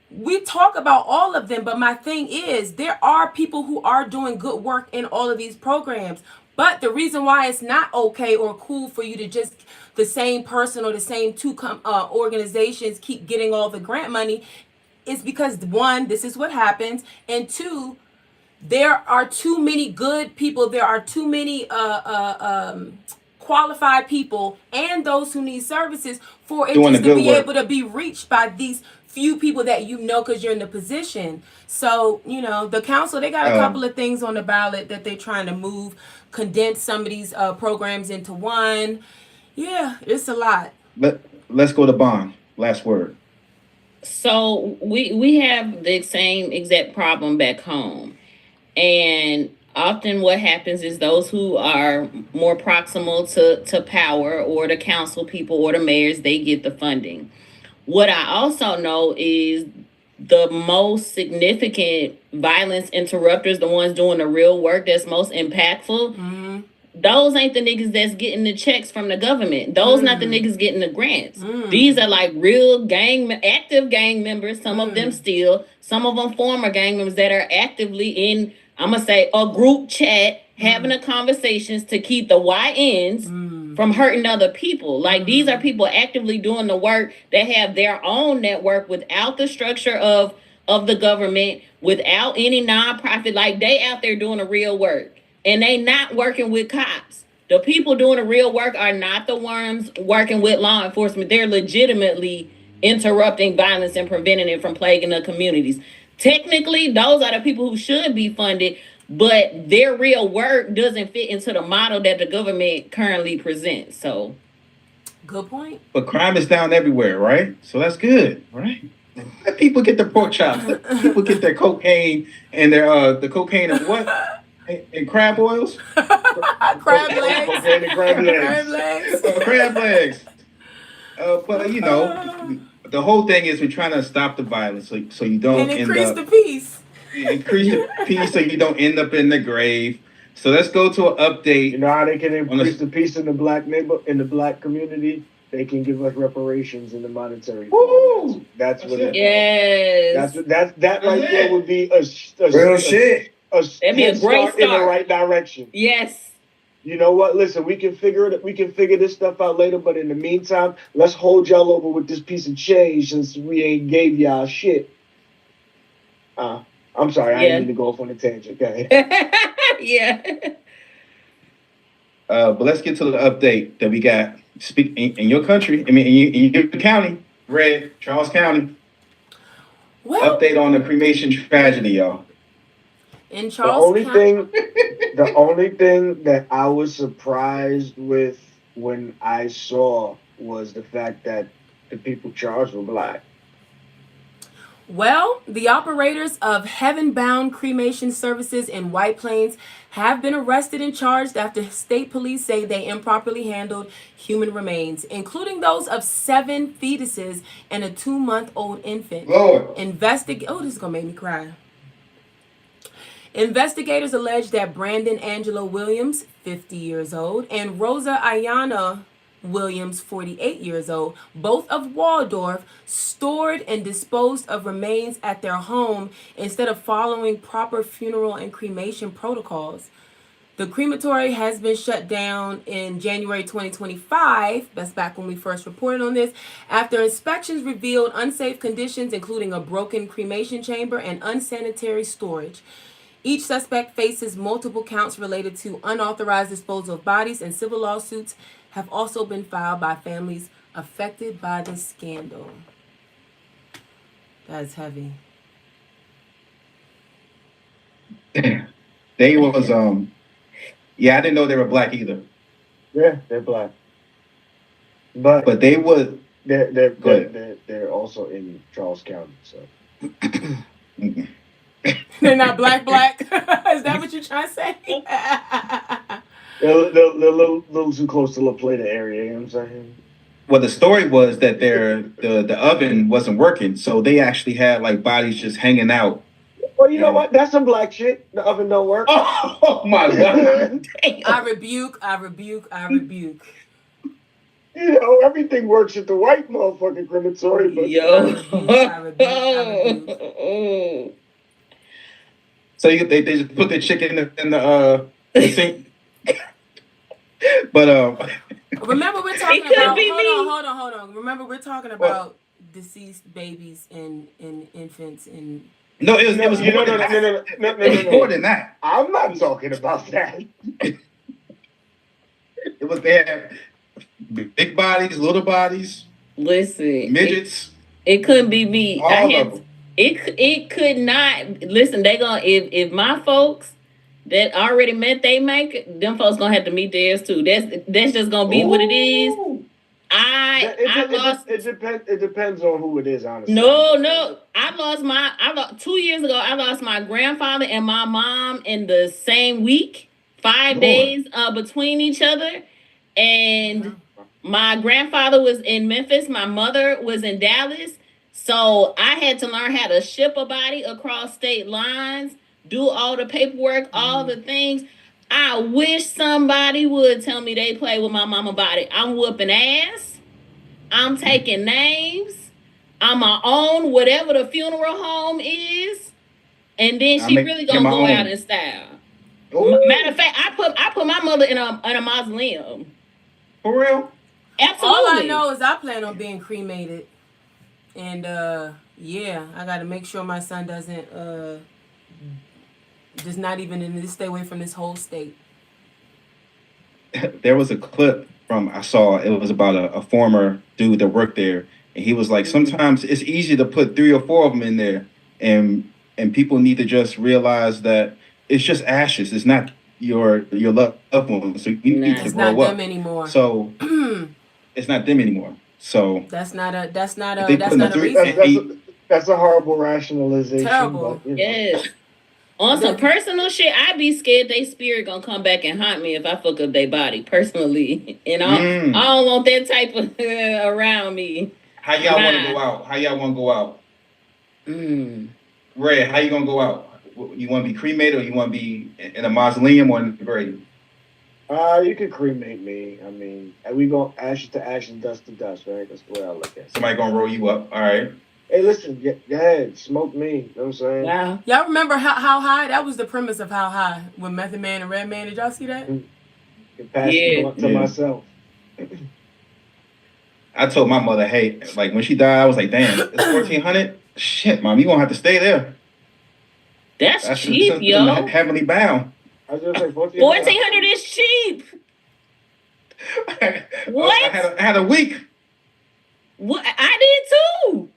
we talk about all of them, but my thing is there are people who are doing good work in all of these programs. But the reason why it's not okay or cool for you to just the same person or the same two organizations keep getting all the grant money is because one, this is what happens, and two, there are too many good people. There are too many qualified people and those who need services for it just to be able to be reached by these few people that because you're in the position. So, the council, they got a couple of things on the ballot that they're trying to move, condense some of these programs into one. Yeah, it's a lot. Let's go to Bond. Last word. So we have the same exact problem back home. And often what happens is those who are more proximal to power or the council people or the mayors, they get the funding. What I also know is the most significant violence interrupters, the ones doing the real work that's most impactful, those ain't the niggas that's getting the checks from the government. Those not the niggas getting the grants. These are like real active gang members. Some of them still, some of them former gang members that are actively in, I'm gonna say, a group chat, having the conversations to keep the YNs from hurting other people. Like these are people actively doing the work that have their own network without the structure of the government, without any nonprofit. Like they out there doing the real work. And they not working with cops. The people doing the real work are not the ones working with law enforcement. They're legitimately interrupting violence and preventing it from plaguing the communities. Technically, those are the people who should be funded, but their real work doesn't fit into the model that the government currently presents. So, good point. But crime is down everywhere, right? So that's good, right? Let people get their pork chops. Let people get their cocaine and their the cocaine and what? And crab oils? Crab legs. Crab legs. But you know, the whole thing is we're trying to stop the violence, so you don't and increase the peace. Increase the peace, so you don't end up in the grave. So let's go to an update. You know how they can increase the peace in the black community? They can give us reparations in the monetary. That's what it is. Yes. That right there would be a real shit. That'd be a great start in the right direction. Yes. You know what? Listen, we can figure this stuff out later, but in the meantime, let's hold y'all over with this piece of change since we ain't gave y'all shit. I'm sorry, I didn't mean to go off on a tangent. Okay. Yeah. But let's get to the update that we got. Speak in your country. I mean, in your county, Charles County. Well, update on the cremation tragedy, y'all. In Charles County. The only thing that I was surprised with when I saw was the fact that the people charged were black. Well, the operators of Heaven Bound Cremation Services in White Plains have been arrested and charged after state police say they improperly handled human remains, including those of 7 fetuses and a 2-month-old infant. Lord. This is gonna make me cry. Investigators allege that Brandon Angelo Williams, 50 years old, and Rosa Ayana Williams, 48 years old, both of Waldorf, stored and disposed of remains at their home instead of following proper funeral and cremation protocols. The crematory has been shut down in January 2025, that's back when we first reported on this, after inspections revealed unsafe conditions, including a broken cremation chamber and unsanitary storage. Each suspect faces multiple counts related to unauthorized disposal of bodies, and civil lawsuits have also been filed by families affected by the scandal. That's heavy. They was I didn't know they were black either. Yeah, they're black. But they would they're also in Charles County, so they're not black. Is that what you're trying to say? They're a little too close to La Plata area, you know what I'm saying? Well, the story was that the oven wasn't working, so they actually had like bodies just hanging out. Well, you know what? That's some black shit. The oven don't work. Oh my God. I rebuke. You know, everything works at the white motherfucking crematory. But I rebuke. So they just put the chicken in the sink. But remember we're talking about hold on. Remember we're talking about deceased babies and infants and no, it was more than that. I'm not talking about that. It was they had big bodies, little bodies. Listen, midgets. It couldn't be me. All of them. It could not. Listen, they gonna if my folks that already met they make them folks gonna have to meet theirs too. That's just gonna be what it is. It depends on who it is, honestly. No. I lost 2 years ago. I lost my grandfather and my mom in the same week, 5 days between each other, and My grandfather was in Memphis. My mother was in Dallas. So I had to learn how to ship a body across state lines, do all the paperwork, all the things. I wish somebody would tell me they play with my mama body. I'm whooping ass. I'm taking names. I'm my own, whatever the funeral home is. And then she really gonna go out in style. Ooh. Matter of fact, I put my mother in a mausoleum. For real? Absolutely. All I know is I plan on being cremated. And yeah, I gotta make sure my son doesn't just not even in this, stay away from this whole state. There was a clip I saw, it was about a former dude that worked there, and he was like, sometimes it's easy to put 3 or 4 of them in there, and people need to just realize that it's just ashes. It's not your loved one. So you need to grow up. It's not them anymore. So it's not them anymore. So that's not a reason. That's a horrible rationalization. Terrible. But, yes. On some personal shit, I'd be scared they spirit gonna come back and haunt me if I fuck up their body personally. And I don't want that type of around me. How y'all want to go out? How y'all want to go out? Red, how you gonna go out? You want to be cremated, or you want to be in a mausoleum or in the grave? You can cremate me. I mean, we go ashes to ashes, dust to dust, right? That's the way I look at it. Somebody gonna roll you up. All right. Hey, listen, go ahead, smoke me. You know what I'm saying? Yeah. Y'all remember how high? That was the premise of How High with Method Man and Redman. Did y'all see that? Pass it to myself. I told my mother, hey, like when she died, I was like, damn, it's 1,400. Shit, mom, you gonna have to stay there. That's cheap, yo. Heavily bound. I was gonna say 1,400 is cheap. What? I had a week. What? I did too.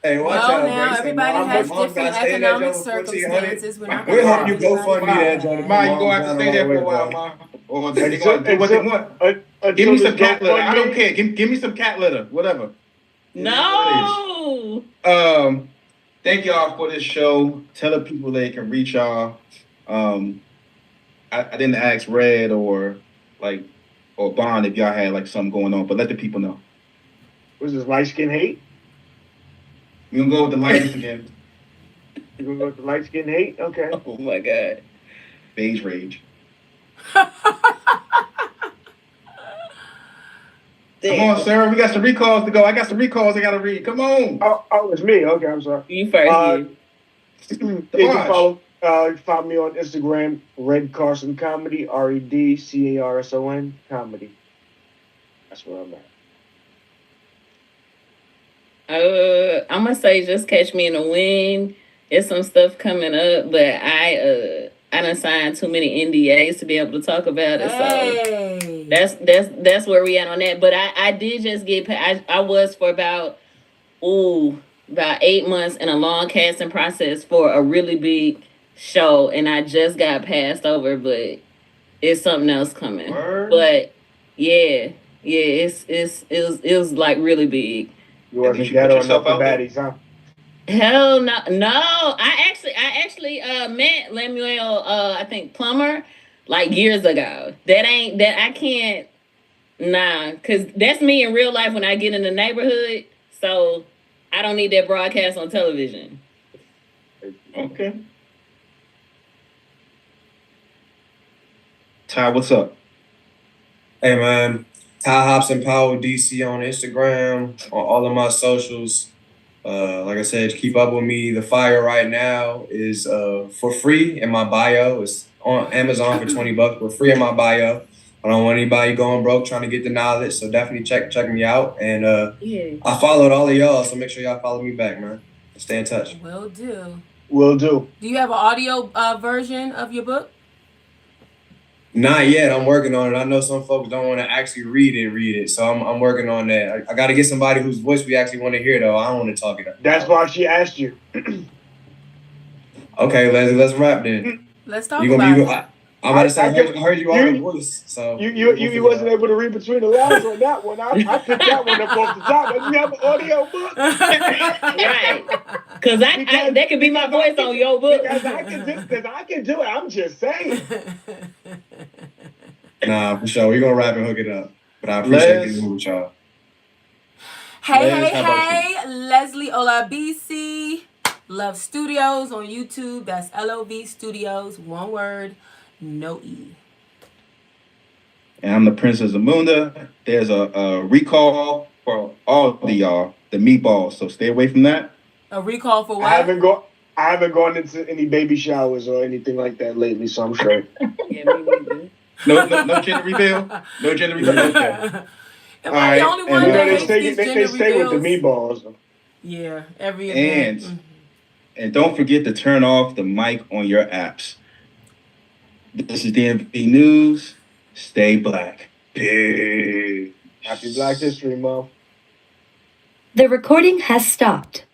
Hey, watch out, now everybody has different economic circumstances. We'll help you GoFundMe that, Johnny. Ma, you gonna have to stay there for a while, Ma. Or they gonna do what they want. Give me some cat litter. I don't care. Give me some cat litter. Whatever. No. Thank y'all for this show. Tell the people they can reach y'all. I didn't ask Red or Bond if y'all had like something going on, but let the people know. Was this light skin hate? We're gonna go with the lightest again. You gonna go with the light skin hate? Okay. Oh my God. Beige rage. Come on, Sarah. We got some recalls to go. I got some recalls I gotta read. Come on. Oh, it's me. Okay, I'm sorry. You first. You can follow me on Instagram, Red Carson Comedy, REDCARSON Comedy. That's where I'm at. I'm gonna say just catch me in the wind. There's some stuff coming up, but I done signed too many NDAs to be able to talk about it. So that's where we at on that. But I did just get I was for about 8 months in a long casting process for a really big show, and I just got passed over, but it's something else coming. Word. But it was like really big. You wasn't ghetto enough for baddies, huh? Hell no. I actually met Lemuel I think Plummer like years ago. I can't cause that's me in real life when I get in the neighborhood. So I don't need that broadcast on television. Okay. Ty, what's up? Hey man, Ty Hobson Powell DC on Instagram, on all of my socials. Like I said, keep up with me. The Fire right now is for free in my bio. It's on Amazon for $20, but free in my bio. I don't want anybody going broke trying to get the knowledge, so definitely check me out. And I followed all of y'all, so make sure y'all follow me back, man. Stay in touch. Will do. Do you have an audio version of your book? Not yet. I'm working on it. I know some folks don't want to actually read it, so I'm working on that. I got to get somebody whose voice we actually want to hear, though. I don't want to talk it up. That's why she asked you. Okay, let's rap then. Let's talk about it. I'm about to say, I heard you on the voice, so you wasn't able to read between the lines on that one. I picked that one up off the top. Do you have an audio book? Right, because that could be my voice on your book. Because I can do it. I'm just saying. Nah, for sure. We're gonna rap and hook it up. But But I appreciate being with y'all. Hey, Leslie Olabisi, LOVStudios on YouTube. That's LOVStudios, one word, no E. And I'm the Princess Zamunda. There's a recall for all of y'all, the meatballs. So stay away from that. A recall for what? I haven't gone into any baby showers or anything like that lately, so I'm sure. Yeah, me neither. No gender reveal? No gender reveal? Okay. Am I the only one that hates these gender stay with the reveals? meatballs. Yeah, every event. And don't forget to turn off the mic on your apps. This is DMV News. Stay black. Peace. Happy Black History Month. The recording has stopped.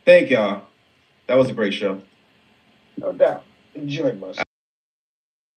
Thank y'all. That was a great show. No doubt. Enjoy myself.